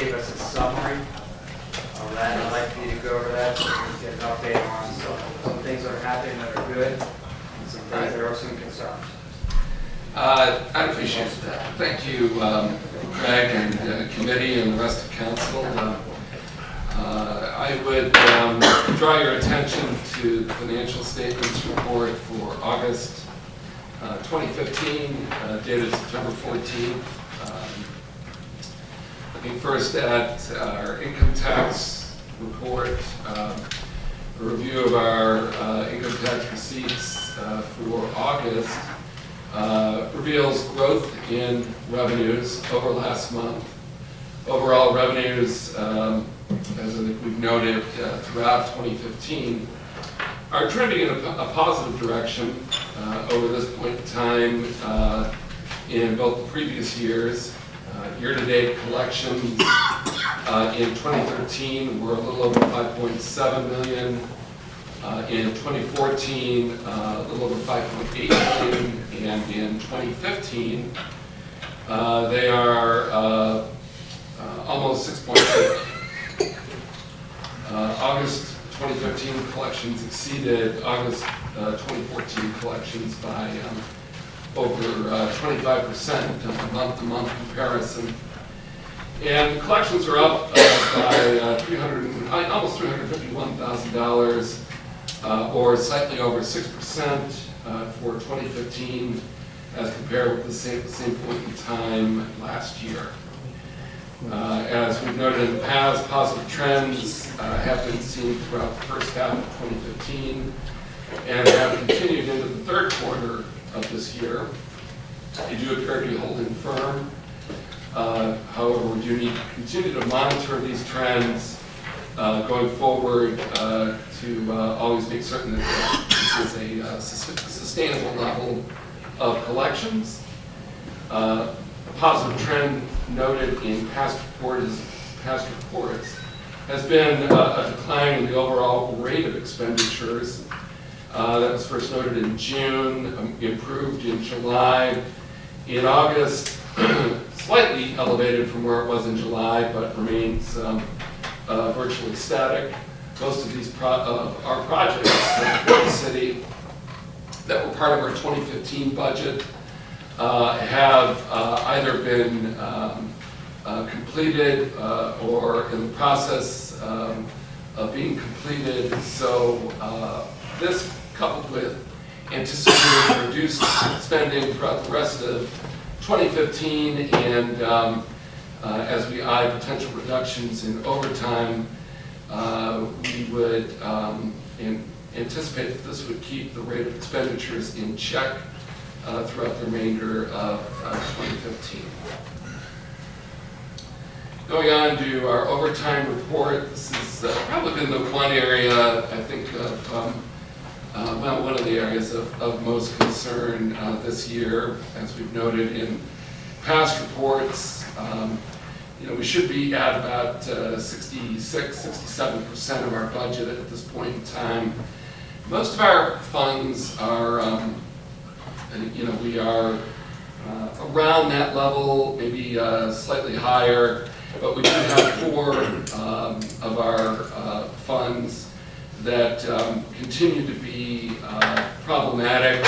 gave us a summary of that. I'd like for you to go over that so we can get an update on some things that are happening that are good and some things that are some concerns. I appreciate that. Thank you, Greg and committee and the rest of council. I would draw your attention to the financial statements report for August 2015, dated September 14th. Looking first at our income tax report, a review of our income tax receipts for August reveals growth in revenues over last month. Overall revenues, as we've noted throughout 2015, are trending in a positive direction over this point in time in both the previous years. Year-to-date collections in 2013 were a little over $5.7 million. In 2014, a little over $5.8 million, and in 2015, they are almost 6.8. August 2015 collections exceeded August 2014 collections by over 25% on a month-to-month comparison. And collections are up by almost $351,000, or slightly over 6% for 2015 as compared with the same point in time last year. As we've noted in the past, positive trends have been seen throughout the first half of 2015 and have continued into the third quarter of this year. They do appear to be holding firm. However, we do need to continue to monitor these trends going forward to always make certain that this is a sustainable level of collections. A positive trend noted in past reports has been a decline in the overall rate of expenditures. That was first noted in June, improved in July. In August, slightly elevated from where it was in July, but remains virtually static. Most of these our projects in the city that were part of our 2015 budget have either been completed or in the process of being completed. So this, coupled with anticipated reduced spending throughout the rest of 2015 and as we eye potential reductions in overtime, we would anticipate that this would keep the rate of expenditures in check throughout the remainder of 2015. Going on to our overtime report, this has probably been the one area I think of, well, one of the areas of most concern this year. As we've noted in past reports, we should be at about 66-67% of our budget at this point in time. Most of our funds are, we are around that level, maybe slightly higher, but we do have four of our funds that continue to be problematic.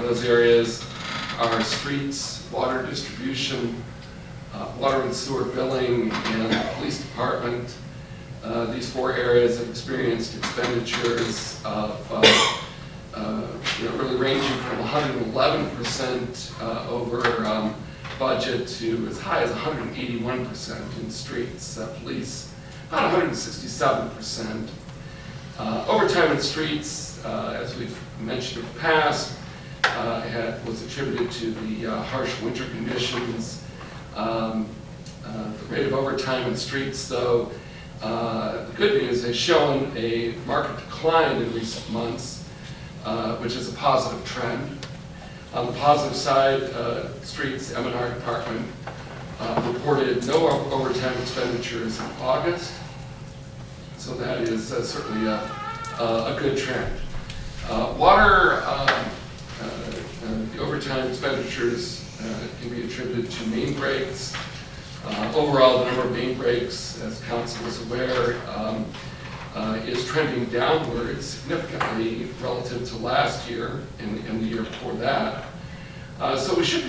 Those areas are streets, water distribution, water and sewer billing, and the police department. These four areas have experienced expenditures of really ranging from 111% over budget to as high as 181% in streets. Police, about 167%. Overtime in streets, as we've mentioned in the past, was attributed to the harsh winter conditions. The rate of overtime in streets, though, the good news has shown a marked decline in recent months, which is a positive trend. On the positive side, streets, M&R department reported no overtime expenditures in August, so that is certainly a good trend. Water, the overtime expenditures can be attributed to main breaks, Overall, the number of main breaks, as council is aware, is trending downwards significantly relative to last year and the year before that. So we should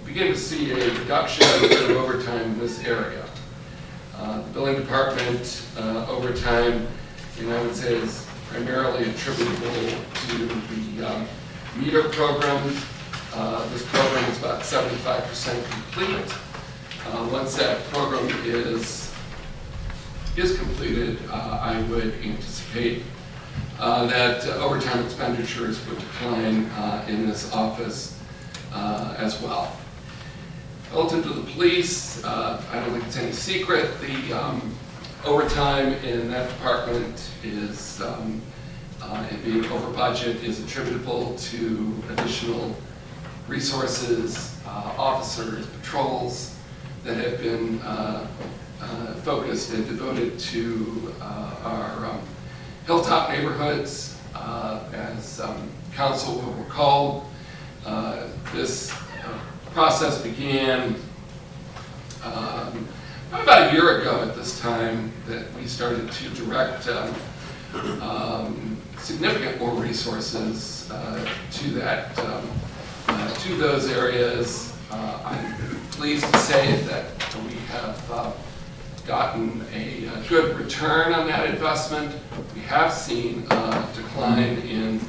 begin to see a reduction in overtime in this area. The building department overtime, I would say, is primarily attributable to the meter program. This program is about 75% complete. Once that program is completed, I would anticipate that overtime expenditures would decline in this office as well. Relative to the police, I don't think it's any secret, the overtime in that department is, and being over budget, is attributable to additional resources, officers, patrols that have been focused and devoted to our hilltop neighborhoods. As council will recall, this process began about a year ago at this time, that we started to direct significant more resources to those areas. I'm pleased to say that we have gotten a good return on that investment. We have seen a decline in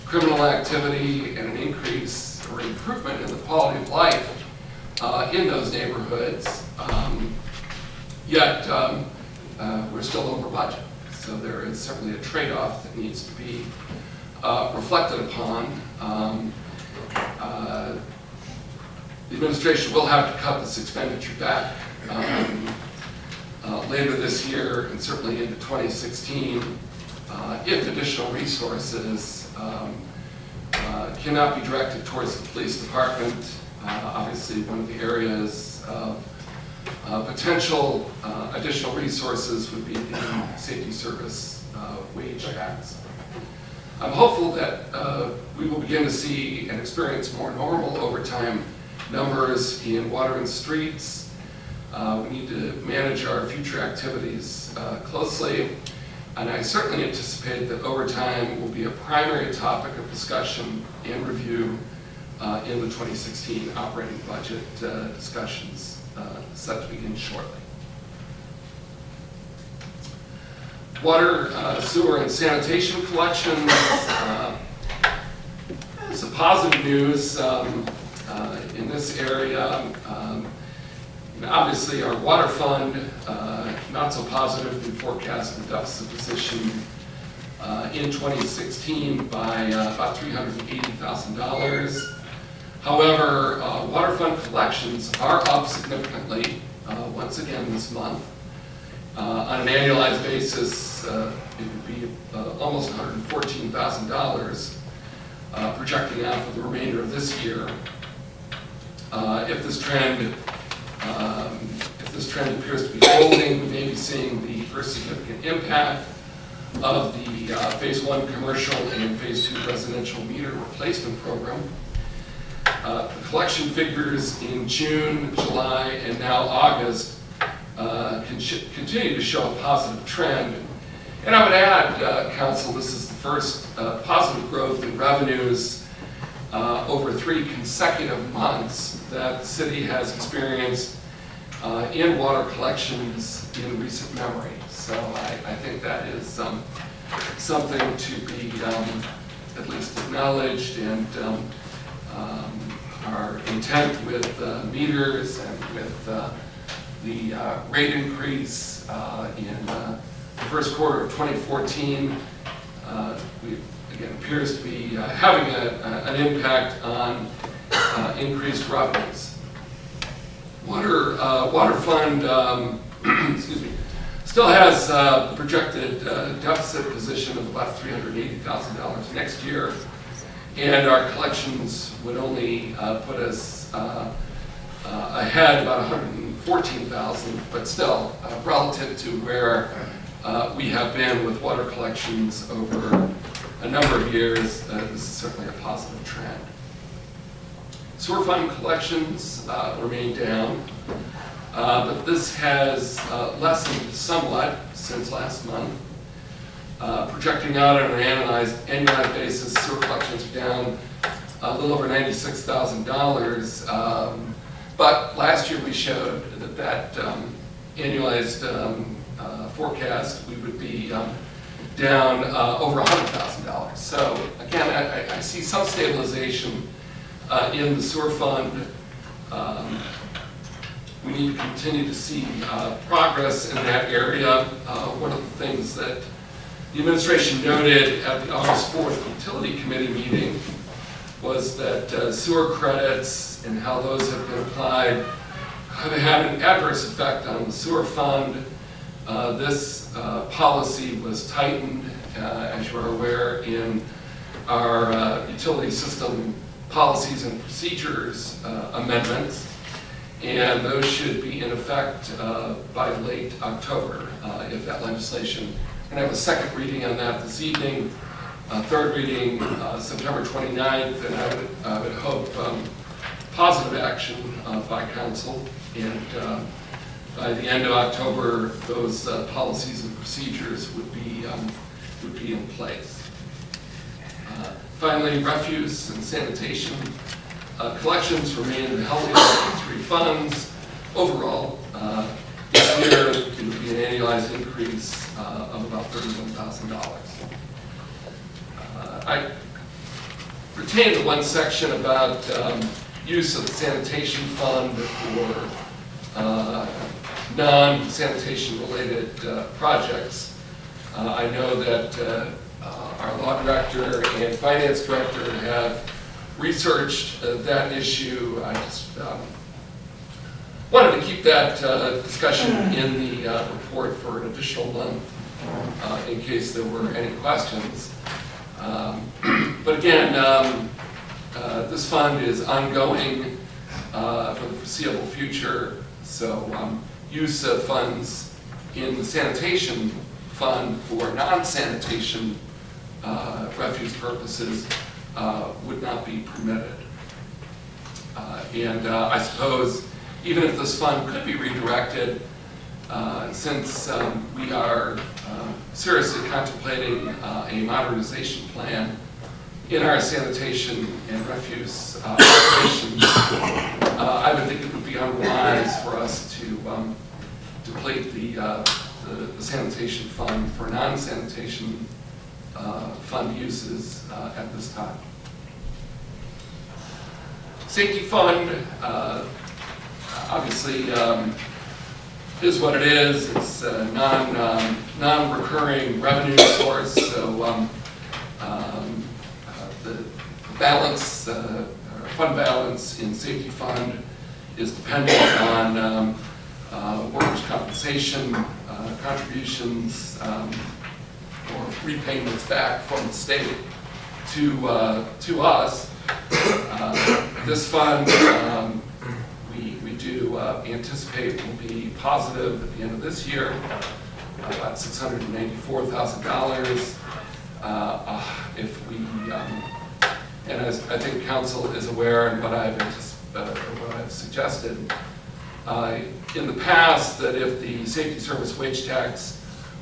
criminal activity and an increase or improvement in the quality of life in those neighborhoods. Yet we're still over budget. So there is certainly a trade-off that needs to be reflected upon. The administration will have to cut this expenditure back later this year and certainly into 2016 if additional resources cannot be directed towards the police department. Obviously, one of the areas of potential additional resources would be the safety service wage cuts. I'm hopeful that we will begin to see and experience more normal overtime numbers in water and streets. We need to manage our future activities closely, and I certainly anticipate that overtime will be a primary topic of discussion and review in the 2016 operating budget discussions set to begin shortly. Water, sewer, and sanitation collections. Some positive news in this area. Obviously, our water fund, not so positive. We forecast a deficit position in 2016 by about $380,000. However, water fund collections are up significantly once again this month. On an annualized basis, it would be almost $114,000, projecting out for the remainder of this year. If this trend appears to be holding, we may be seeing the first significant impact of the Phase 1 commercial and Phase 2 residential meter replacement program. The collection figures in June, July, and now August continue to show a positive trend. And I would add, Council, this is the first positive growth in revenues over 3 consecutive months that the city has experienced in water collections in recent memory. So I think that is something to be at least acknowledged, and our intent with meters and with the rate increase in the first quarter of 2014 again appears to be having an impact on increased revenues. Water fund excuse me, still has a projected deficit position of about $380,000 next year, and our collections would only put us ahead about $114,000, but still relative to where we have been with water collections over a number of years, this is certainly a positive trend. Sewer fund collections remain down. but this has lessened somewhat since last month. Projecting out on an annualized basis, sewer collections are down a little over $96,000. But last year we showed that annualized forecast, we would be down over $100,000. So again, I see some stabilization in the sewer fund. We need to continue to see progress in that area. One of the things that the administration noted at the August 4th Utility Committee meeting was that sewer credits and how those have been applied have had an adverse effect on the sewer fund. This policy was tightened, as you are aware, in our utility system policies and procedures amendments, and those should be in effect by late October if that legislation. And I have a second reading on that this evening, third reading September 29th, and I would hope positive action by council, and by the end of October, those policies and procedures would be in place. Finally, refuse and sanitation collections remain the healthiest three funds. Overall, this year it would be an annualized increase of about $31,000. I retained the one section about use of the sanitation fund for non-sanitation related projects. I know that our law director and finance director have researched that issue. I just wanted to keep that discussion in the report for an additional month in case there were any questions. But again, this fund is ongoing for the foreseeable future, so use of funds in the sanitation fund for non-sanitation refuse purposes would not be permitted. And I suppose even if this fund could be redirected, since we are seriously contemplating a modernization plan in our sanitation and refuse operations, I would think it would be unwise for us to deplete the sanitation fund for non-sanitation fund uses at this time. Safety fund, obviously, is what it is. It's a non-recurring revenue source, so the balance, fund balance in safety fund is dependent on workers' compensation contributions or repayments back from the state to us. This fund, we do anticipate will be positive at the end of this year, about $694,000. If we, and as I think council is aware, and what I've suggested in the past, that if the safety service wage tax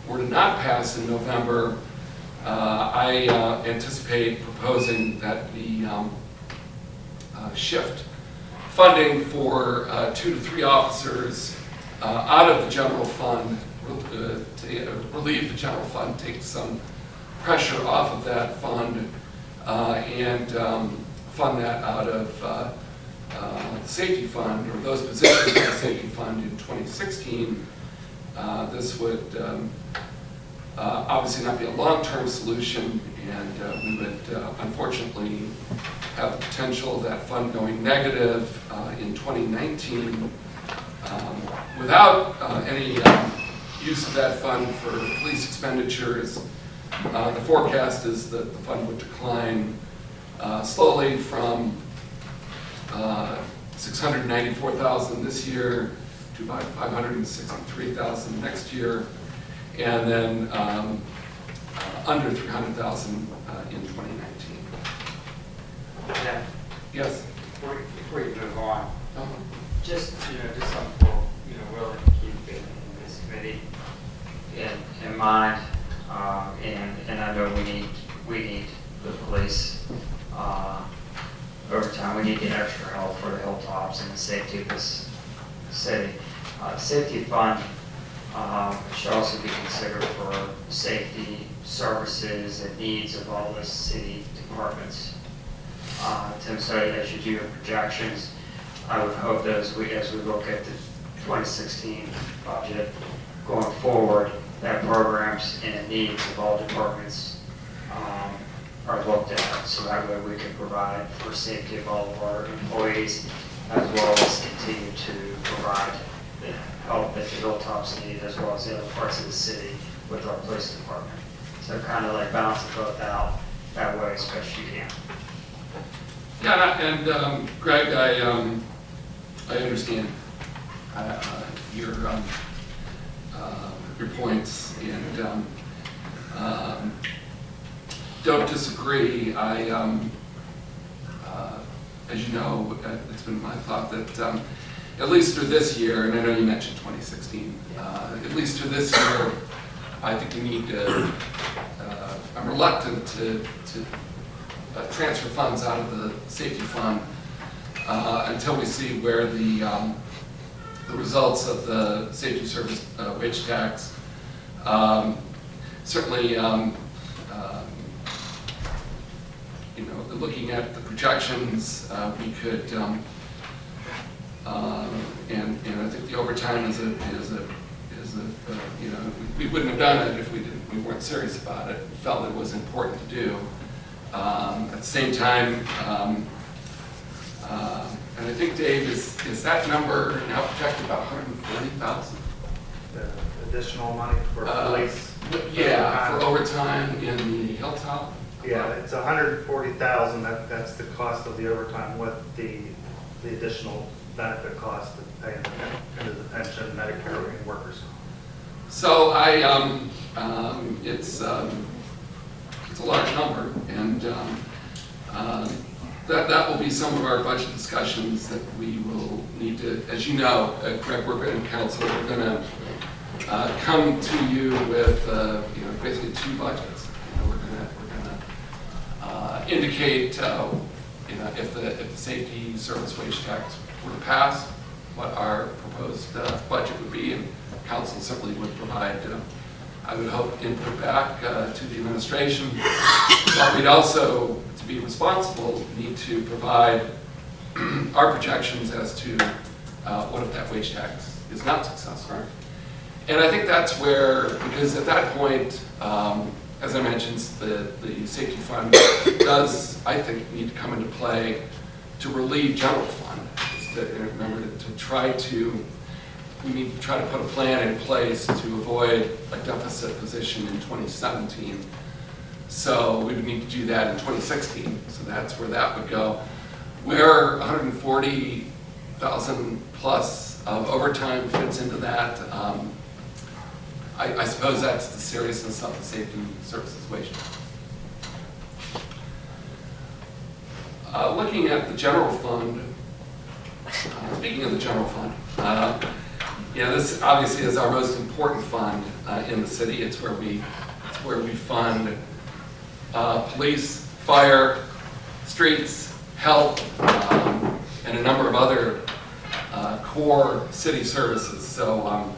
were to not pass in November, I anticipate proposing that we shift funding for 2 to 3 officers out of the general fund to relieve the general fund, take some pressure off of that fund, and fund that out of the safety fund, or those positions in the safety fund in 2016. This would obviously not be a long-term solution, and we would unfortunately have the potential of that fund going negative in 2019 without any use of that fund for police expenditures. The forecast is that the fund would decline slowly from $694,000 this year to about $563,000 next year, and then under $300,000 in 2019. Yeah. Yes. Before you move on, Uh-huh. just something for, willing to keep in this committee in mind. And I know we need the police overtime. We need the extra help for the hilltops and the safety of this city. Safety fund should also be considered for safety services and needs of all the city departments. Tim said, as you do your projections, I would hope that as we look at the 2016 budget going forward, that programs and needs of all departments are looked at, so that way we can provide for safety of all of our employees, as well as continue to provide the help that the hilltops need, as well as the other parts of the city with our police department. So kind of like balancing both out that way as best you can. Yeah, and Greg, I understand your points, and don't disagree. As you know, it's been my thought that at least through this year, and I know you mentioned 2016, at least through this year, I think we need to, I'm reluctant to transfer funds out of the safety fund until we see where the results of the safety service wage tax. Certainly, looking at the projections, we could, and I think the overtime is a we wouldn't have done it if we weren't serious about it. We felt it was important to do. At the same time, and I think, Dave, is that number now projected about 140,000? The additional money for police? Yeah, for overtime in the hilltop? Yeah, it's 140,000. That's the cost of the overtime with the additional benefit cost of paying into the pension, Medicare, and workers' comp. So it's a large number, and that will be some of our budget discussions that we will need to, as you know, Greg, we're in council, we're going to come to you with basically two budgets. We're going to indicate if the safety service wage tax were to pass, what our proposed budget would be, and council certainly would provide, I would hope, input back to the administration. But we'd also, to be responsible, need to provide our projections as to what if that wage tax is not successful. And I think that's where, because at that point, as I mentioned, the safety fund does, I think, need to come into play to relieve general fund. Remember, we need to try to put a plan in place to avoid a deficit position in 2017. So we would need to do that in 2016. So that's where that would go. Where 140,000 plus of overtime fits into that, I suppose that's the seriousness of the safety services wage. Looking at the general fund, speaking of the general fund, this obviously is our most important fund in the city. It's where we fund police, fire, streets, health, and a number of other core city services. So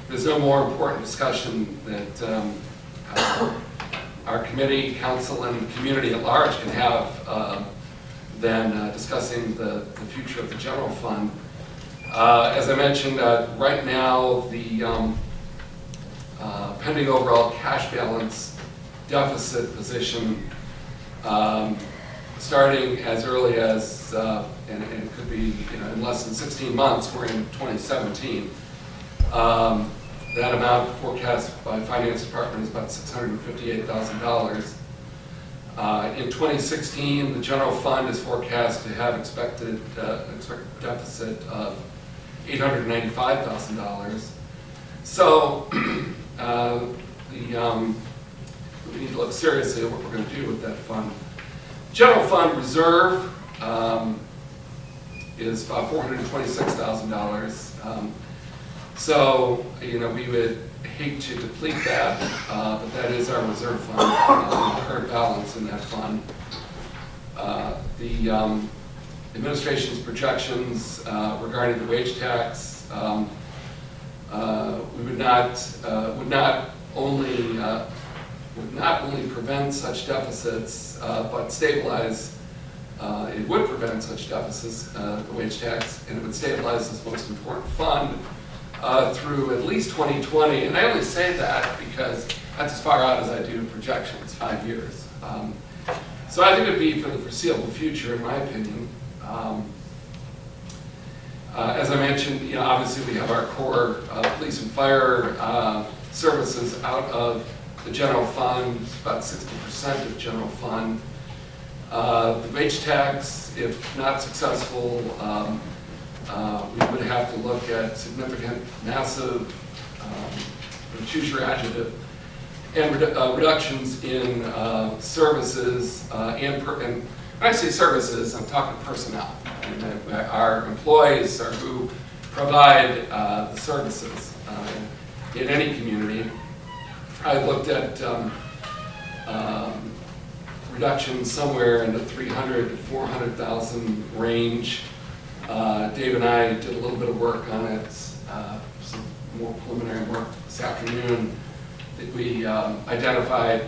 there's no more important discussion that our committee, council, and community at large can have than discussing the future of the general fund. As I mentioned, right now the pending overall cash balance deficit position, starting as early as, and it could be in less than 16 months, we're in 2017. That amount forecast by Finance Department is about $658,000. In 2016, the general fund is forecast to have expected deficit of $895,000. So we need to look seriously at what we're going to do with that fund. General fund reserve is about $426,000. So, we would hate to deplete that, but that is our reserve fund, the current balance in that fund. The administration's projections regarding the wage tax would not only prevent such deficits, but stabilize. It would prevent such deficits, the wage tax, and it would stabilize this most important fund through at least 2020. And I only say that because that's as far out as I do projections, 5 years. So I think it would be for the foreseeable future, in my opinion. As I mentioned, obviously we have our core police and fire services out of the general fund, about 60% of general fund. The wage tax, if not successful, we would have to look at significant, massive, choose your adjective, and reductions in services and when I say services, I'm talking personnel. And our employees are who provide the services in any community. I looked at reductions somewhere in the 300 to 400,000 range. Dave and I did a little bit of work on it, some more preliminary work this afternoon. That we identified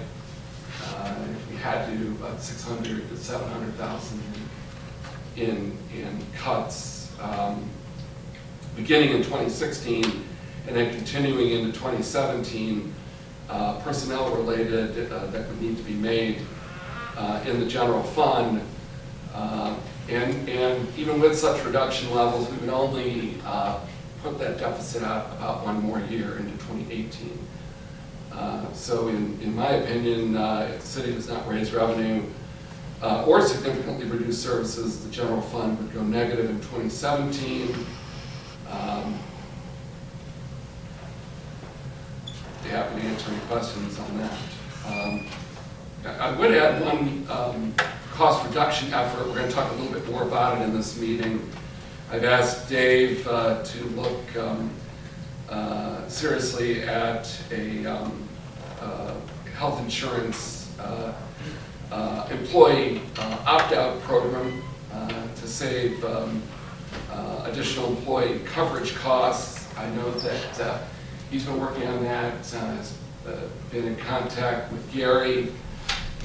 we had to about 600 to 700,000 in cuts beginning in 2016 and then continuing into 2017, personnel related that would need to be made in the general fund. And even with such reduction levels, we would only put that deficit out about one more year into 2018. So in my opinion, if the city does not raise revenue or significantly reduce services, the general fund would go negative in 2017. Be happy to answer any questions on that. I would add one cost reduction effort. We're going to talk a little bit more about it in this meeting. I've asked Dave to look seriously at a health insurance employee opt-out program to save additional employee coverage costs. I know that he's been working on that, has been in contact with Gary,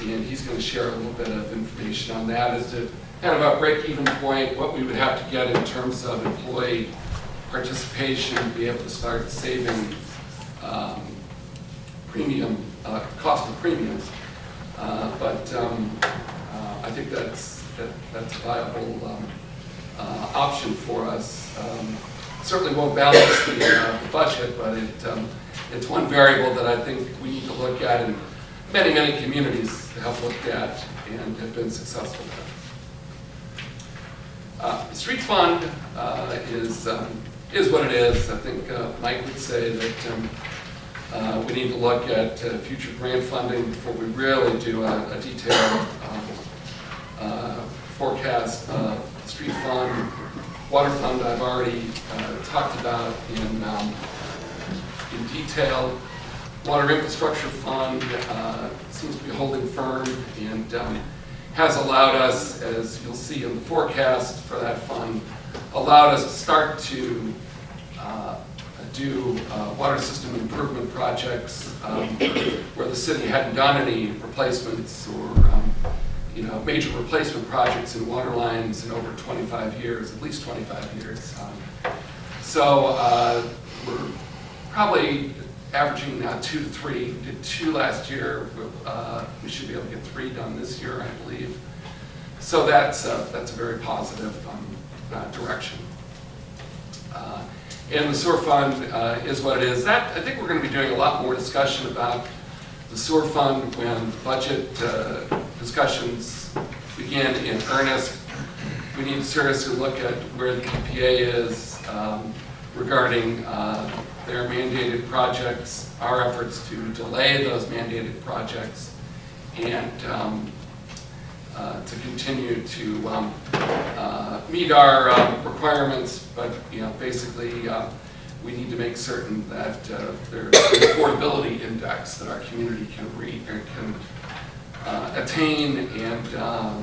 and he's going to share a little bit of information on that as to kind of a break-even point, what we would have to get in terms of employee participation to be able to start saving cost of premiums. But I think that's a viable option for us. Certainly won't balance the budget, but it's one variable that I think we need to look at, and many communities have looked at and have been successful with. The streets fund is what it is. I think Mike would say that we need to look at future grant funding before we really do a detailed forecast of street fund. Water fund I've already talked about in detail. Water infrastructure fund seems to be holding firm and has allowed us, as you'll see in the forecast for that fund, allowed us to start to do water system improvement projects where the city hadn't done any replacements or major replacement projects in water lines in over 25 years, at least 25 years. So we're probably averaging now 2 to 3. We did 2 last year. We should be able to get 3 done this year, I believe. So that's a very positive direction. And the sewer fund is what it is. That I think we're going to be doing a lot more discussion about the sewer fund when budget discussions begin in earnest. We need to seriously look at where the EPA is regarding their mandated projects, our efforts to delay those mandated projects, and to continue to meet our requirements, but basically we need to make certain that there's an affordability index that our community can attain, and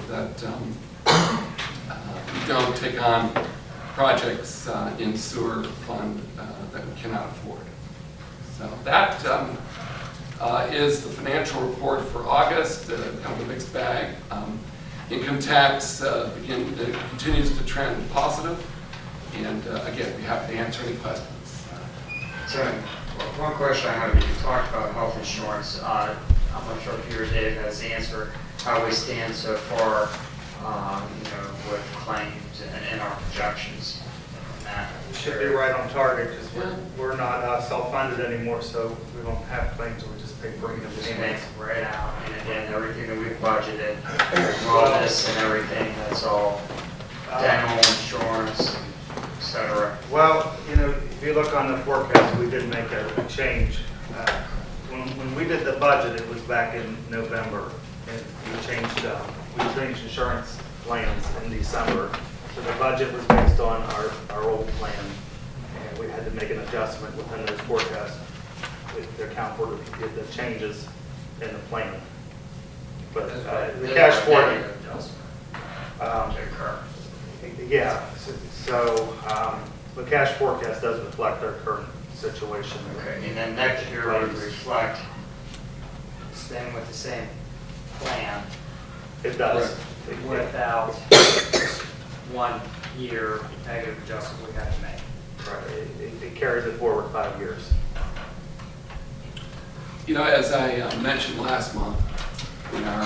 that we don't take on projects in sewer fund that we cannot afford. So that is the financial report for August, kind of a mixed bag. Income tax continues to trend positive, and again, we have to answer any questions. So, one question I have, you talked about health insurance. I'm not sure if you or Dave has the answer, how we stand so far, with claims and our projections on that. We should be right on target, because we're not self-funded anymore, so we don't have claims, we just pay premium Just payments. make right out, and again, everything that we've budgeted, wellness and everything, that's all dental insurance, et cetera. Well, if you look on the forecast, we did make a change. When we did the budget, it was back in November, and we changed insurance plans in December. So the budget was based on our old plan, and we had to make an adjustment within those forecasts to account for the changes in the plan. But the cash forecast, yeah, so the cash forecast does reflect our current situation. Okay, and then next year would reflect staying with the same plan It does. without 1 year negative adjustment we had to make. Right. It carries it forward 5 years. As I mentioned last month in our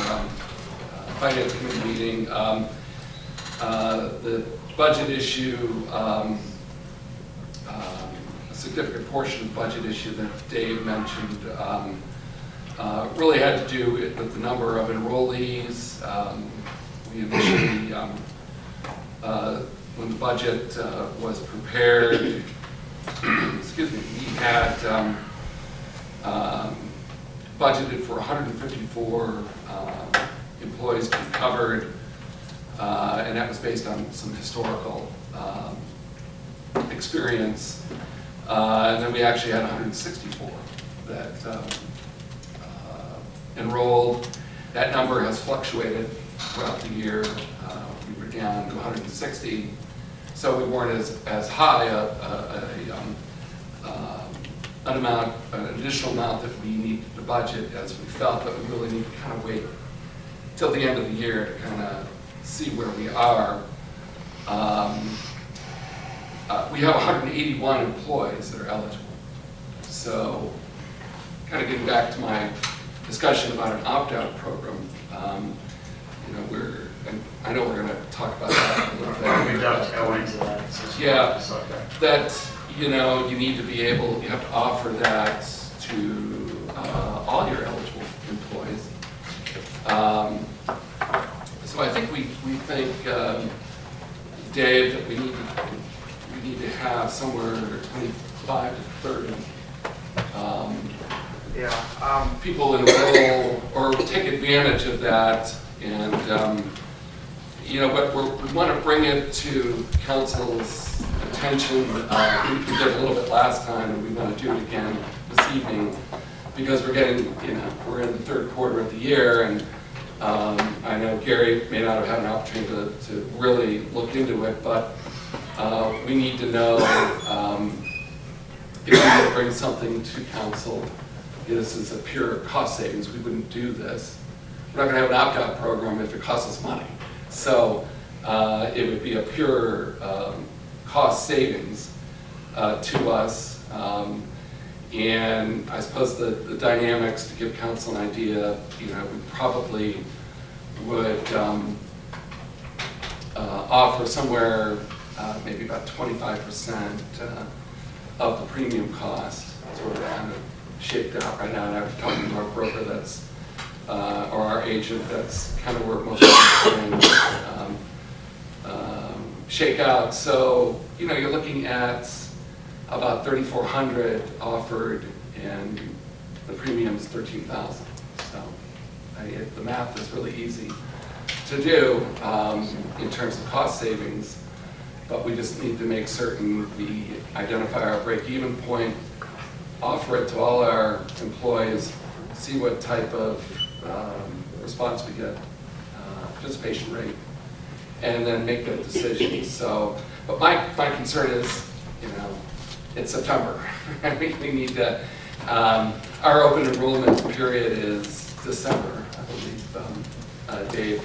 finance committee meeting, the budget issue, a significant portion of the budget issue that Dave mentioned, really had to do with the number of enrollees. We initially, when the budget was prepared, excuse me, we had budgeted for 154 employees to be covered, and that was based on some historical experience. And then we actually had 164 that enrolled. That number has fluctuated throughout the year. We were down to 160, so we weren't as high an additional amount that we needed to budget as we felt, but we really need to kind of wait till the end of the year to kind of see where we are. We have 181 employees that are eligible. So, kind of getting back to my discussion about an opt-out program, I know we're going to talk about that a little bit. We dovetail into that. Since Yeah. it's okay. That, you need to be able, you have to offer that to all your eligible employees. So I think we think, Dave, that we need to have somewhere 25 to 30 people enroll or take advantage of that, and we want to bring it to council's attention. We did a little bit last time, and we want to do it again this evening, because we're in the third quarter of the year, and I know Gary may not have had an opportunity to really look into it, but we need to know if we need to bring something to council. This is a pure cost savings. We wouldn't do this. We're not going to have an opt-out program if it costs us money. So it would be a pure cost savings to us. And I suppose the dynamics, to give council an idea, we probably would offer somewhere maybe about 25% of the premium cost. That's where we're kind of shaped out right now. And I was talking to our broker that's, or our agent, that's kind of where most of the things shake out. So, you're looking at about 3,400 offered, and the premium is 13,000. So the math is really easy to do in terms of cost savings. but we just need to make certain we identify our break-even point, offer it to all our employees, see what type of response we get, participation rate, and then make that decision. So, but my concern is, it's September, and we need to, our open enrollment period is December, I believe, Dave.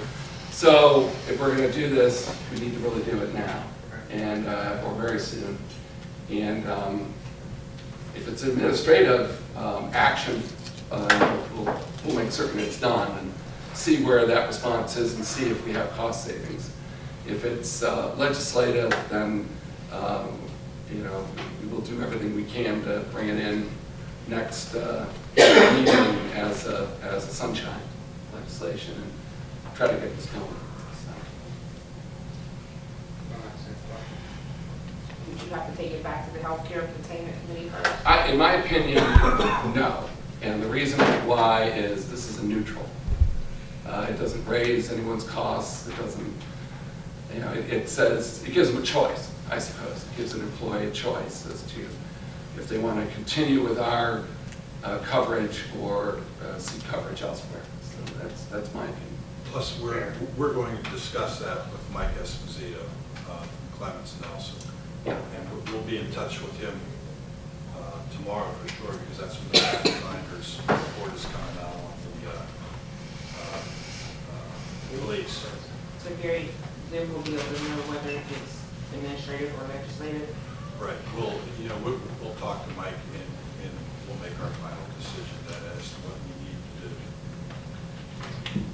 So if we're going to do this, we need to really do it now, and or very soon. And if it's administrative action, we'll make certain it's done and see where that response is and see if we have cost savings. If it's legislative, then we will do everything we can to bring it in next meeting as a sunshine legislation and try to get this going. Would you have to take it back to the healthcare containment committee first? In my opinion, no. And the reason why is this is a neutral. It doesn't raise anyone's costs. It doesn't, it says, it gives them a choice, I suppose. It gives an employee a choice as to if they want to continue with our coverage or seek coverage elsewhere. So that's my opinion. Plus, we're going to discuss that with Mike Esposito, Clements Nelson. Yeah. And we'll be in touch with him tomorrow for sure, because that's when the Finders report is coming out on the release. So Gary, then we'll be able to know whether it's administrative or legislative. Right. We'll talk to Mike and we'll make our final decision then as to what we need to do.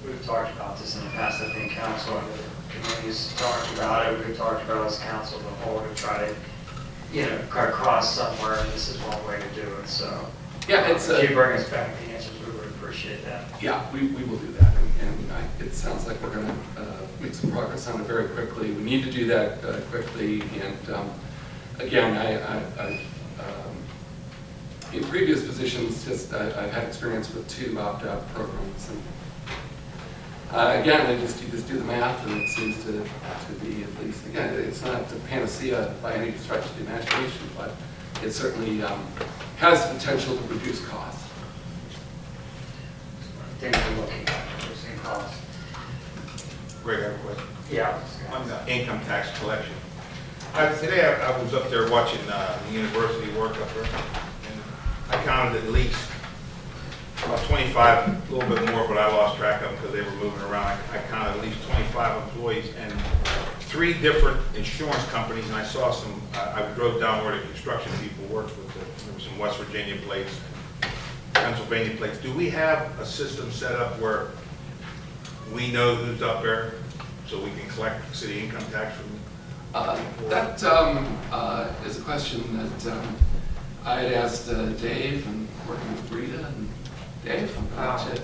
We've talked about this in the past. I think council and the committees talked about it. We've talked about as council as a whole to try to, cut across somewhere, and this is one way to do it. So, Yeah, if you bring us back the answers, we would appreciate that. Yeah, we will do that, and it sounds like we're going to make some progress on it very quickly. We need to do that quickly, and again, in previous positions, I've had experience with 2 opt-out programs, and again, you just do the math, and it seems to be at least, again, it's not the panacea by any stretch of the imagination, but it certainly has the potential to reduce costs. I think we're looking at reducing costs. Greg, I have a question. Yeah. On the income tax collection. Today I was up there watching the university work up there, and I counted at least about 25, a little bit more, but I lost track of them because they were moving around. I counted at least 25 employees and 3 different insurance companies, and I saw some, I drove down where the construction people worked with, there were some West Virginia plates, Pennsylvania plates. Do we have a system set up where we know who's up there so we can collect city income tax from? That is a question that I had asked Dave, and working with Rita, and Dave, I'm going to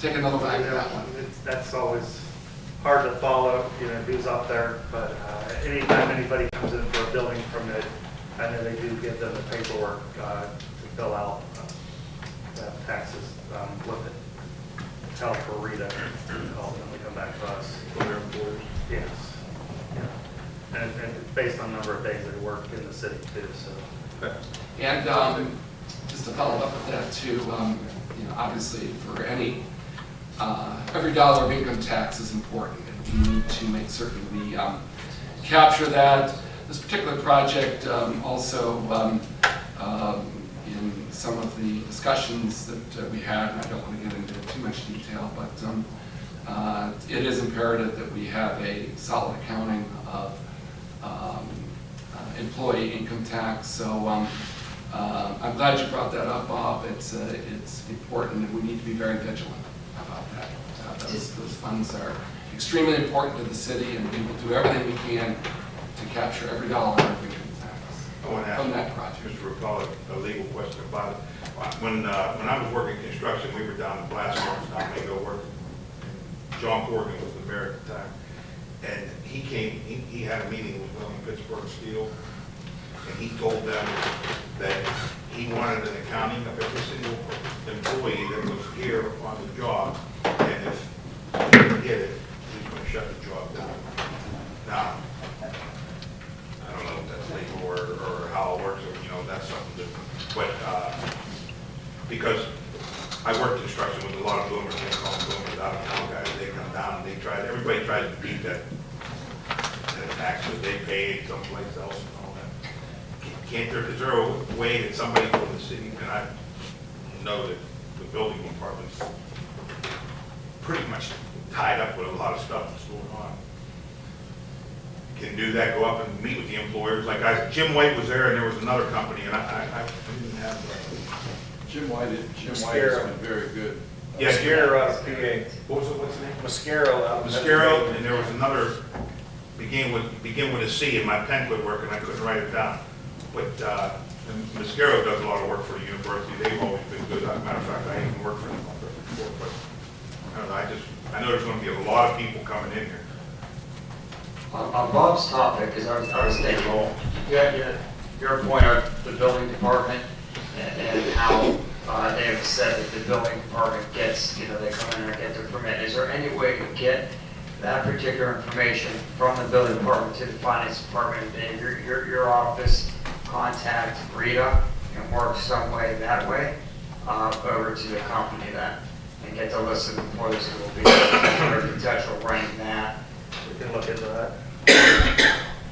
take another bite at that one. That's always hard to follow, who's up there, but anytime anybody comes in for a building permit, I know they do give them the paperwork to fill out the taxes with it. Tell for Rita, and ultimately come back to us. For their employees? Yes. Yeah. And it's based on number of days they work in the city too, so. And just to follow up with that too, obviously for every dollar of income tax is important, and we need to make certain we capture that. This particular project also, in some of the discussions that we had, and I don't want to get into too much detail, but it is imperative that we have a solid accounting of employee income tax. So I'm glad you brought that up, Bob. It's important, and we need to be very vigilant about that. Those funds are extremely important to the city, and we will do everything we can to capture every dollar of income tax I want to ask from that project. Mr. Rapala a legal question about it. When I was working construction, we were down in Blast Farms, not Mingo working. John Corrigan was the mayor at the time. And he came, he had a meeting with William Pittsburgh Steel, and he told them that he wanted an accounting of every single employee that was here on the job, and if he didn't get it, he was going to shut the job down. Now, because I worked construction with a lot of boomers, they call them boomers, out of town guys, they come down, and everybody tries to beat that taxes they paid someplace else and all that. Is there a way that somebody from the city, and I know that the building department's pretty much tied up with a lot of stuff that's going on, can do that, go up and meet with the employers, like Jim White was there, and there was another company, and I didn't have, Jim White has been very good. yeah, Mascaro out of PA. what's the name? Mascaro out of Mascaro, and there was another, begin with a C, and my pen quit working, I couldn't write it down. But and Mascaro does a lot of work for the university, they've always been good, as a matter of fact, I even worked for them before, but I don't know, I know there's gonna be a lot of people coming in here. On Bob's topic, because I was thinking, well, your point of the building department and how they have said that the building department gets, they come in and get their permit. Is there any way to get that particular information from the building department to the finance department? And your office contact Rita and work some way that way over to the company then and get the list of employees who will be or potential running that. We can look into that.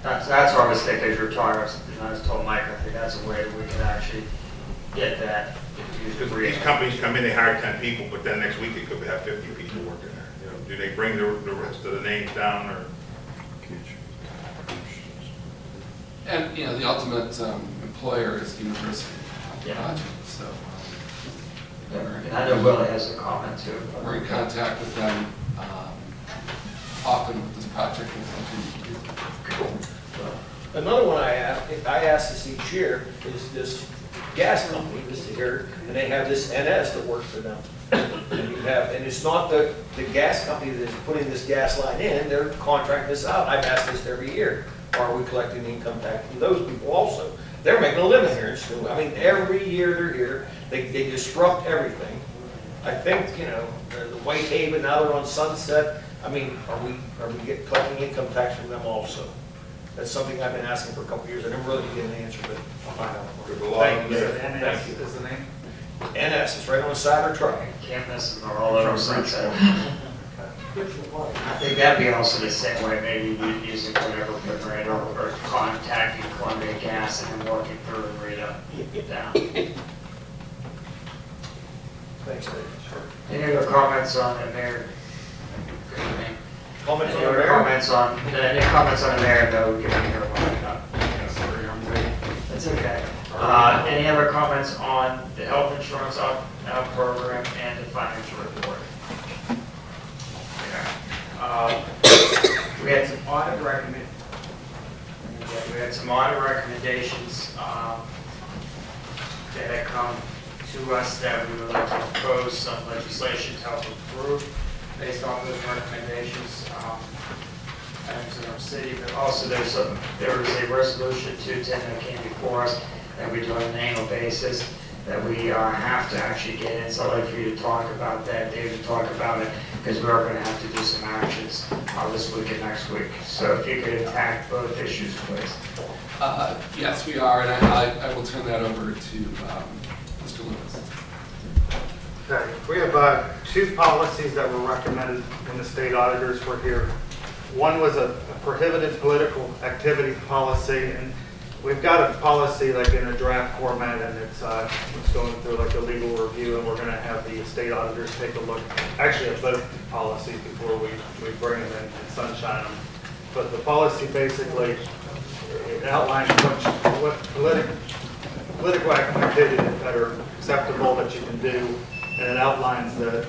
That's what I was thinking as you were talking, I was told Mike, I think that's a way that we can actually get that. Because these companies come in, they hire 10 people, but then next week they could have 50 people working there. Do they bring the rest of the names down, or? And, the ultimate employer is the university project, so And I know Willie has a comment too. we're in contact with them often with this project and continue to do. Cool. Another one I ask this each year is this gas company this year, and they have this NS that works for them. And it's not the gas company that's putting this gas line in, they're contracting this out. I've asked this every year. Are we collecting income tax from those people also? They're making a living here in Steubenville. I mean, every year they're here, they disrupt everything. I think, the Whitehaven, now they're on Sunset. I mean, are we collecting income tax from them also? That's something I've been asking for a couple of years. I never really get an answer, but I'll find out. There's a lot of Thank you. them there. NS is the name? NS, it's right on the side of the truck. Can't miss them, they're all over Sunset. I think that'd be also the same way, maybe using whatever refrigerator or contacting Columbia Gas and then working through Rita down. Thanks, Dave. Any other comments on the mayor? Comments on Any the other mayor? any comments on the mayor, though, give me your one. Sorry, I'm ready. That's okay. Any other comments on the health insurance program and the financial report? We had some audit recommendations that had come to us that we would like to propose some legislation to help improve based on those recommendations. Items in our city, but also there was a resolution 210 that came before us that we do on an annual basis that we have to actually get in. So I'd like for you to talk about that, David, talk about it, because we are going to have to do some actions this week and next week. So if you could attack both issues, please. Yes, we are, and I will turn that over to Mr. Lewis. Okay, we have two policies that were recommended when the state auditors were here. One was a prohibited political activity policy, and we've got a policy like in a draft format, and it's going through like a legal review, and we're going to have the state auditors take a look, actually at both policies before we bring them in and sunshine them. But the policy basically it outlines what political activities that are acceptable that you can do, and it outlines the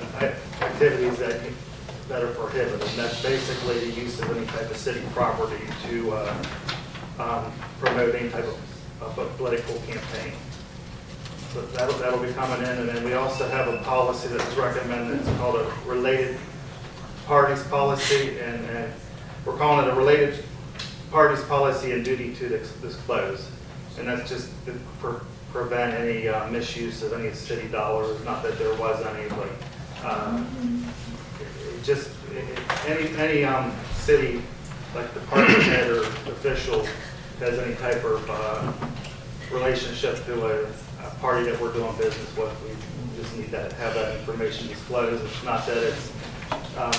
activities that are prohibited. And that's basically the use of any type of city property to promote any type of political campaign. So that'll be coming in. And then we also have a policy that was recommended. It's called a related parties policy, and we're calling it a related parties policy and duty to disclose. And that's just to prevent any misuse of any city dollars. Not that there was any, but just any city, like department head or official, has any type of relationship to a party that we're doing business with, just need to have that information disclosed. It's not that it's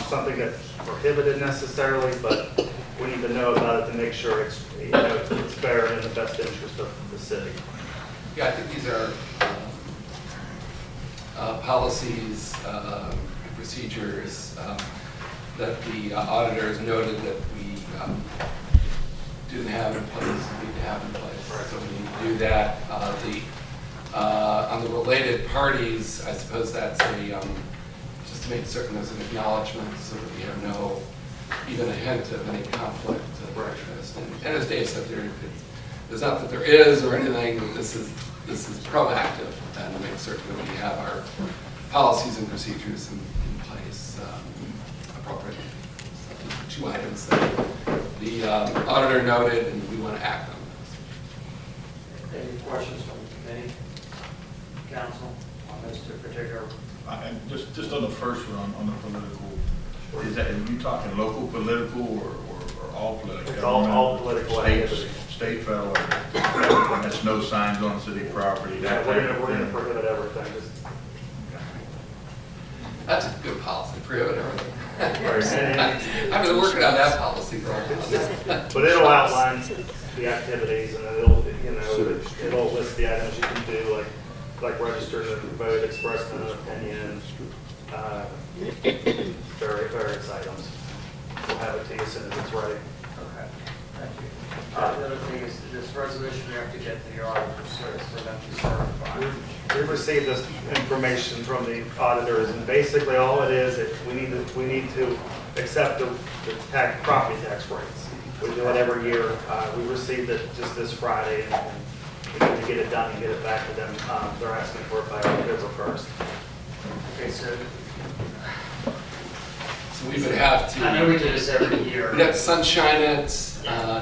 something that's prohibited necessarily, but we need to know about it to make sure it's, it's fair and in the best interest of the city. Yeah, I think these are policies, procedures that the auditors noted that we didn't have in place, need to have in place. So we need to do that. On the related parties, I suppose that's just to make certain there's an acknowledgement so that we have no, even a hint of any conflict of interest. And as Dave said, there's not that there is or anything, this is proactive and to make certain that we have our policies and procedures in place appropriately. So, 2 items that the auditor noted and we want to act on those. Any questions from the committee, council, on this particular? And just on the first one, on the political, is that, are you talking local political or all political? It's all political State, activity. state, federal, everything, that's no signs on city property, Yeah, that we're type of gonna thing. prohibit everything. Just, That's a good policy, prohibit everything. and- I've been working on that policy for a while. But it'll outline the activities and it'll, it'll list the items you can do, like register to vote, express an opinion, various items. We'll have it to you as soon as it's ready. Okay, thank you. The other thing is, this resolution, we have to get the auditors for them to certify. We received this information from the auditors, and basically all it is, we need to accept the property tax rates. We do it every year. We received it just this Friday, and we need to get it done and get it back to them. They're asking for it by October 1st. Okay, so So we would have to. I know we do this every year. We'd have to sunshine it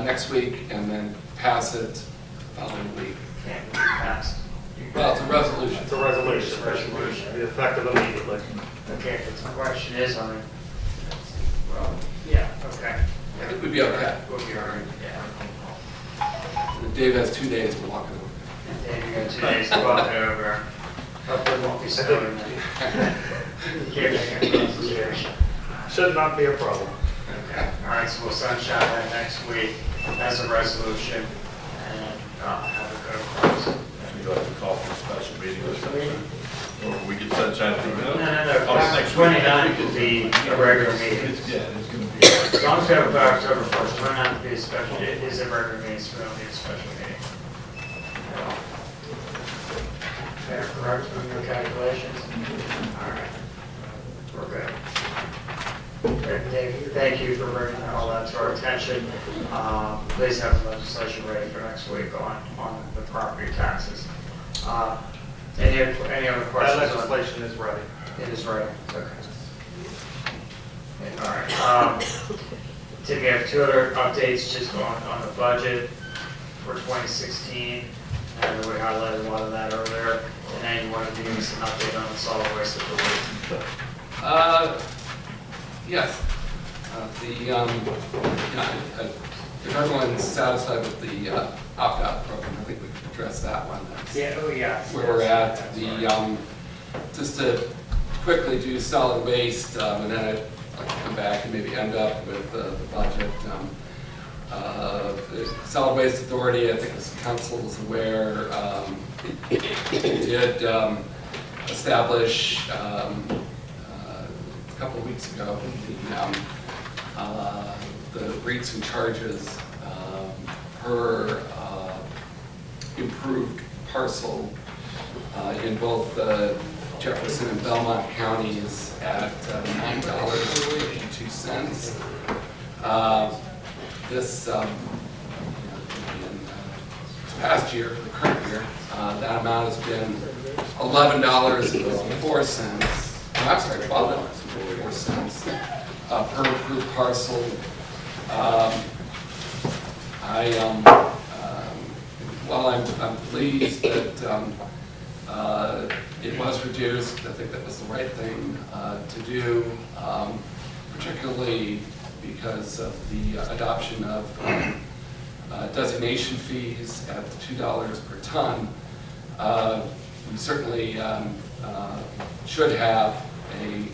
next week and then pass it the following week. Can't be passed. Well, it's a resolution. It's a resolution. It's a resolution. Be effective immediately. Okay, but the question is, well, yeah, okay. I think we'd be okay. We'll be all right, yeah. Dave has 2 days to walk it over. And Dave, you got 2 days to walk it over. Hopefully it won't be snowing then. Can't make any consideration. Should not be a problem. Okay, all right, so we'll sunshine that next week as a resolution and have it go across. You have to call for a special meeting or something, or we can sunshine it. No, Oh, next week. 29th will be a regular meeting. Yeah, it's gonna be. As long as we have it by October 1st, 29th will be a special, it is a regular meeting, so it'll be a special meeting. Fair, correct, from your calculations? All right, we're good. Great, Dave, thank you for bringing all that to our attention. Please have the legislation ready for next week on the property taxes. Any other That questions? on- legislation is ready. It is ready, okay. All right. Tim, we have 2 other updates just on the budget for 2016. I know we highlighted a lot of that earlier. And then you wanted to give us an update on the solid waste authority. Yes. If everyone's satisfied with the opt-out program, I think we can address that one. That's Yeah, oh, yeah. where we're at. Just to quickly do solid waste, and then I'd like to come back and maybe end up with the budget. The Solid Waste Authority, I think as council is aware, did establish a couple of weeks ago the rates and charges per improved parcel in both Jefferson and Belmont counties at $9.82. This past year, the current year, that amount has been $11.04. I'm sorry, $12.04 per approved parcel. While I'm pleased that it was reduced, I think that was the right thing to do, particularly because of the adoption of designation fees at $2 per ton. We certainly should have a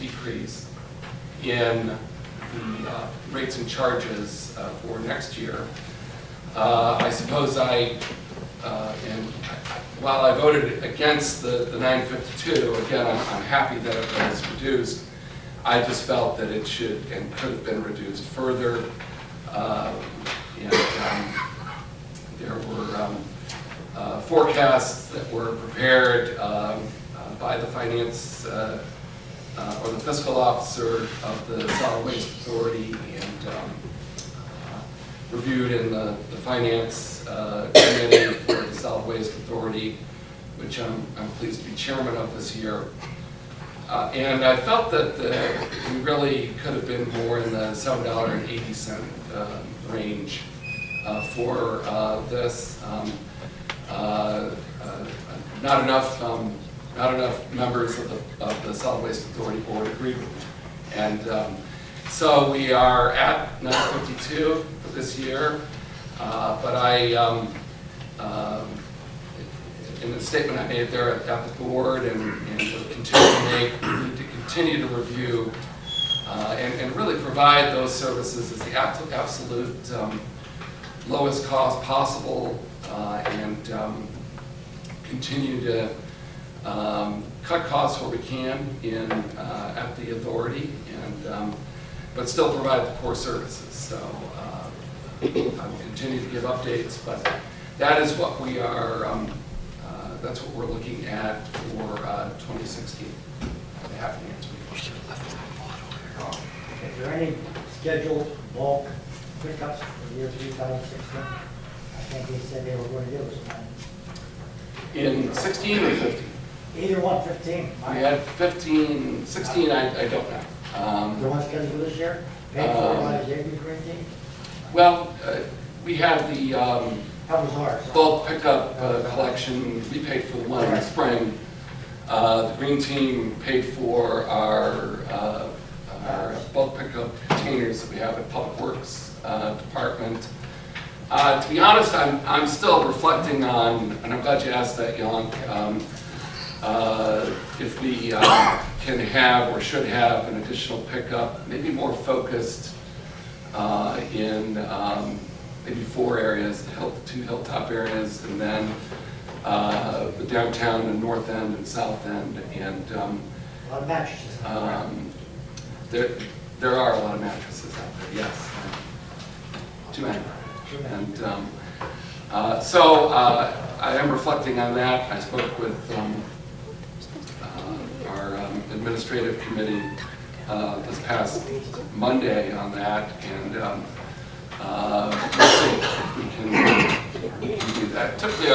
decrease in the rates and charges for next year. I suppose and while I voted against the 952, again, I'm happy that it was reduced. I just felt that it should and could have been reduced further. There were forecasts that were prepared by the finance or the fiscal officer of the Solid Waste Authority and reviewed in the finance committee for the Solid Waste Authority, which I'm pleased to be chairman of this year. And I felt that we really could have been more in the $7.80 range for this. Not enough members of the Solid Waste Authority Board agreed with me. And so we are at 952 for this year, but in the statement I made there at the board and will continue to make, we need to continue to review and really provide those services as the absolute lowest cost possible and continue to cut costs where we can at the authority and but still provide the core services. So I will continue to give updates, but that is what we are, that's what we're looking at for 2016. I'm happy to answer your question. Is there any scheduled bulk pickups for the year 2016? I think they said they were going to do it. In 16 or 15? Either one, 15. We had 15, 16, I don't know. The one scheduled for this year? Paid for by the JV Green Team? Well, we had the That was ours. bulk pickup collection. We paid for the one in the spring. The Green Team paid for our bulk pickup containers that we have at Public Works Department. To be honest, I'm still reflecting on, and I'm glad you asked that, Yonk, if we can have or should have an additional pickup, maybe more focused in maybe 4 areas, the two hilltop areas, and then the downtown and north end and south end. And A lot of mattresses. there are a lot of mattresses out there, yes. Too many. And so I am reflecting on that. I spoke with our administrative committee this past Monday on that, and we'll see if we can do that. Typically,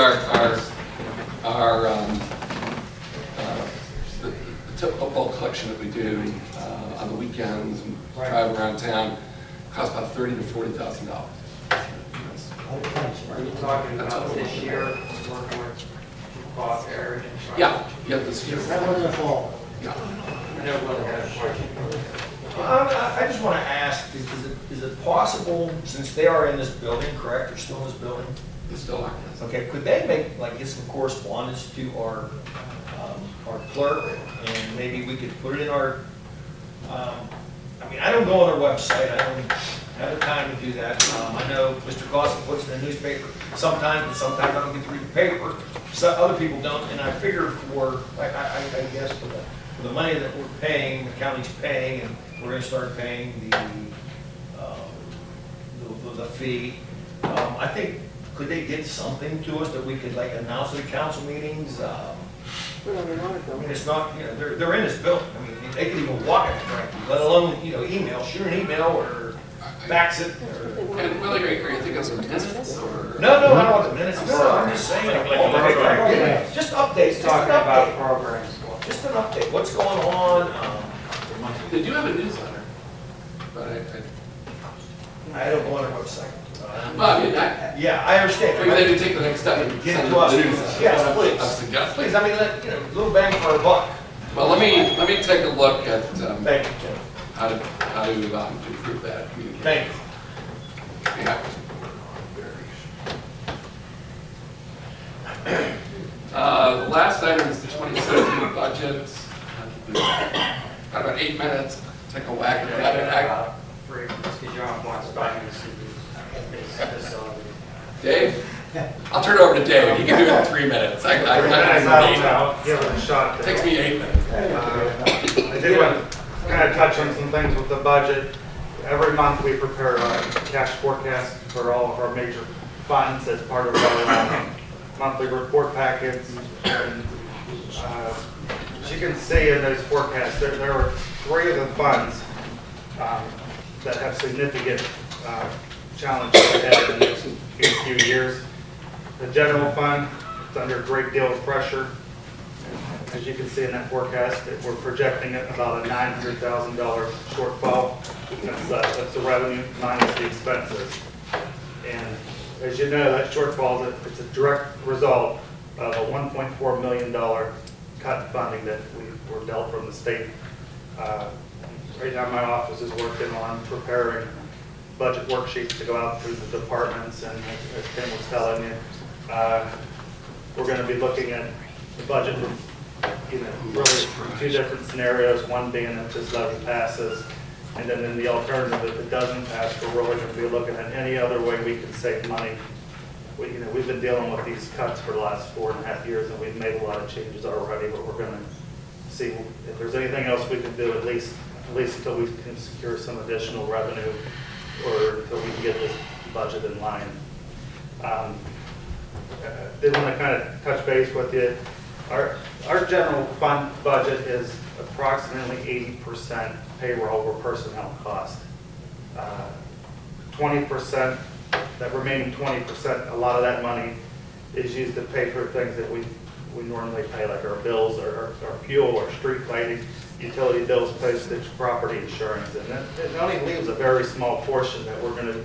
the typical bulk collection that we do on the weekends and drive around town costs about $30,000 to $40,000. Are you talking about this year, working with cost average? Yeah, this year. That was in the fall. Yeah. I know what had a question. I just want to ask, is it possible, since they are in this building, correct, they're still in this building? We still are. Okay, could they get some correspondence to our clerk, and maybe we could put it in our, I don't go on their website, I don't have the time to do that. I know Mr. Clausen puts it in the newspaper sometimes, but sometimes I don't get to read the paper. So other people don't, and I figure I guess for the money that we're paying, the county's paying, and we're gonna start paying the fee. I think, could they get something to us that we could announce at the council meetings? It's not, they're in this building. They could even walk it, frankly, let alone, email, shoot an email or fax it. And really, are you thinking of some minutes or? No, I don't want the minutes. No, I'm just saying. Just updates, Talking about programs. Just an update. What's going on? They do have a newsletter, but I don't go on their website. well, Yeah, I understand. maybe they can take the next step and Get send it to us. the newsletter. Yes, please. I suggest. Please, a little bang for our buck. Well, let me take a look at Thank you, Tim. how to improve that communication. Thank you. Yeah. The last item is the 2017 budget. Got about 8 minutes, take a whack at that. For, because you're on one spot, Dave? I'll turn it over to Dave, he can do it in 3 minutes. I I'll give it a shot It there. takes me 8 minutes. I did want to kind of touch on some things with the budget. Every month we prepare a cash forecast for all of our major funds as part of our monthly report packets. And, as you can see in those forecasts, there are 3 of the funds that have significant challenges ahead in the next few years. The general fund is under a great deal of pressure. As you can see in that forecast, that we're projecting about a $900,000 shortfall. That's the revenue minus the expenses. And as you know, that shortfall, it's a direct result of a $1.4 million cut in funding that we were dealt from the state. Right now, my office is working on preparing budget worksheets to go out through the departments, and as Tim was telling you, we're going to be looking at the budget from, really from 2 different scenarios, one being if this levy passes, and then in the alternative, if it doesn't pass, we're really going to be looking at any other way we can save money. We've been dealing with these cuts for the last 4.5 years, and we've made a lot of changes already, but we're going to see if there's anything else we can do, at least until we can secure some additional revenue, or until we can get this budget in line. Did want to kind of touch base with you. Our general fund budget is approximately 80% payroll or personnel cost. 20%, that remaining 20%, a lot of that money is used to pay for things that we normally pay, like our bills, or our fuel, or street lighting, utility bills, postage, property insurance. And it only leaves a very small portion that we're going to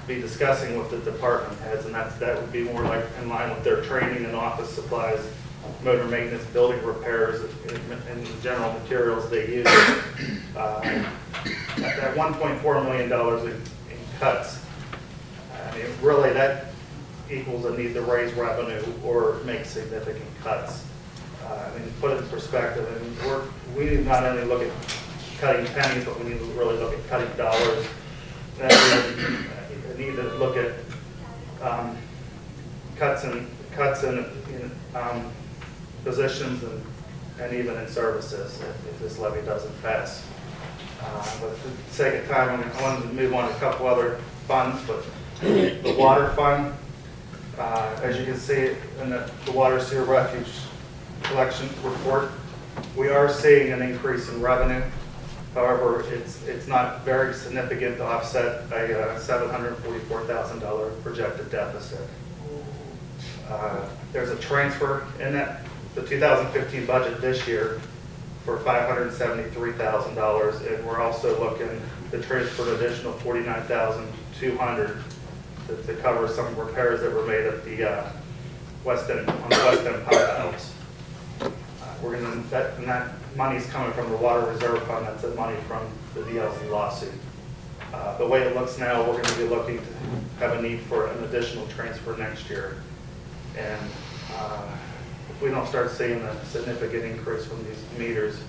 be discussing with the department heads, and that would be more like in line with their training and office supplies, motor maintenance, building repairs, and the general materials they use. That $1.4 million in cuts, I mean, really that equals a need to raise revenue or make significant cuts. I mean, to put it in perspective, I mean, we need not only look at cutting pennies, but we need to really look at cutting dollars. We need to look at cuts in positions and even in services if this levy doesn't pass. But for the sake of time, I wanted to move on to a couple other funds, but the water fund, as you can see in the water sewer refuge collection report, we are seeing an increase in revenue. However, it's not very significant to offset a $744,000 projected deficit. There's a transfer in the 2015 budget this year for $573,000, and we're also looking to transfer an additional $49,200 to cover some repairs that were made at the on the West End pump outs. And that money's coming from the Water Reserve Fund. That's the money from the DLZ lawsuit. The way it looks now, we're going to be looking to have a need for an additional transfer next year. And if we don't start seeing a significant increase from these meters,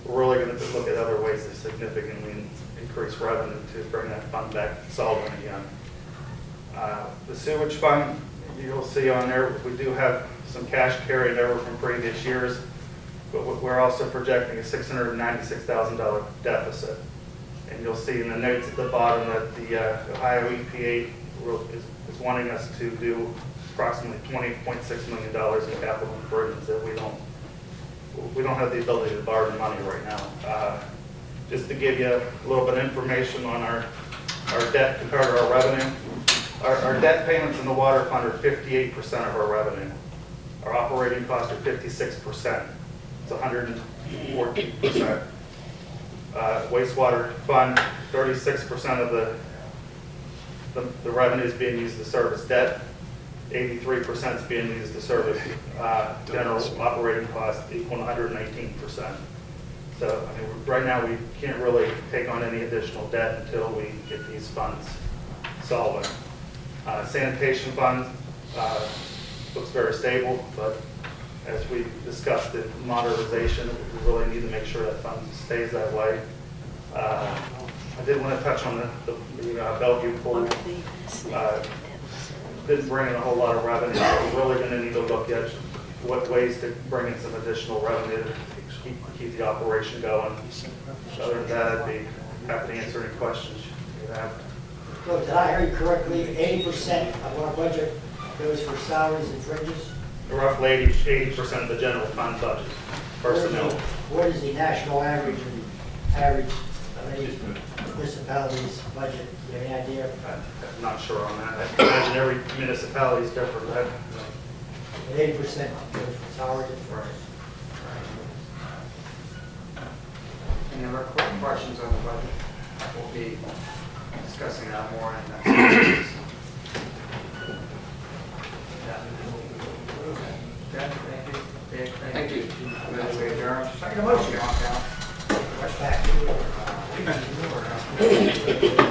we're really going to look at other ways to significantly increase revenue to bring that fund back solvent again. The sewage fund, you'll see on there, we do have some cash carried over from previous years, but we're also projecting a $696,000 deficit. And you'll see in the notes at the bottom that the Ohio EPA is wanting us to do approximately $20.6 million in capital improvements that we don't have the ability to borrow the money right now. Just to give you a little bit of information on our debt compared to our revenue, our debt payments in the water fund are 58% of our revenue. Our operating costs are 56%. It's 114%. Wastewater fund, 36% of the revenue is being used to service debt. 83% is being used to service general operating costs, equal to 119%. So, I mean, right now we can't really take on any additional debt until we get these funds solvent. Sanitation fund looks very stable, but as we discussed the modernization, we really need to make sure that fund stays that way. I did want to touch on the Bellevue pool. Didn't bring in a whole lot of revenue, so we're really going to need to look at what ways to bring in some additional revenue to keep the operation going. Other than that, I'd be happy to answer any questions you have. So did I hear you correctly, 80% of our budget goes for salaries and fringes? Roughly 80% of the general fund budget, personnel. What is the national average of any municipalities' budget? Do you have any idea? I'm not sure on that. I imagine every municipality is different. But 80% goes for salaries and fringes. Any other quick questions on the budget? We'll be discussing that more in the next meeting. Okay, thank you. Dave, Thank you. That's we adjourn. Second motion. Walk out. Back to you.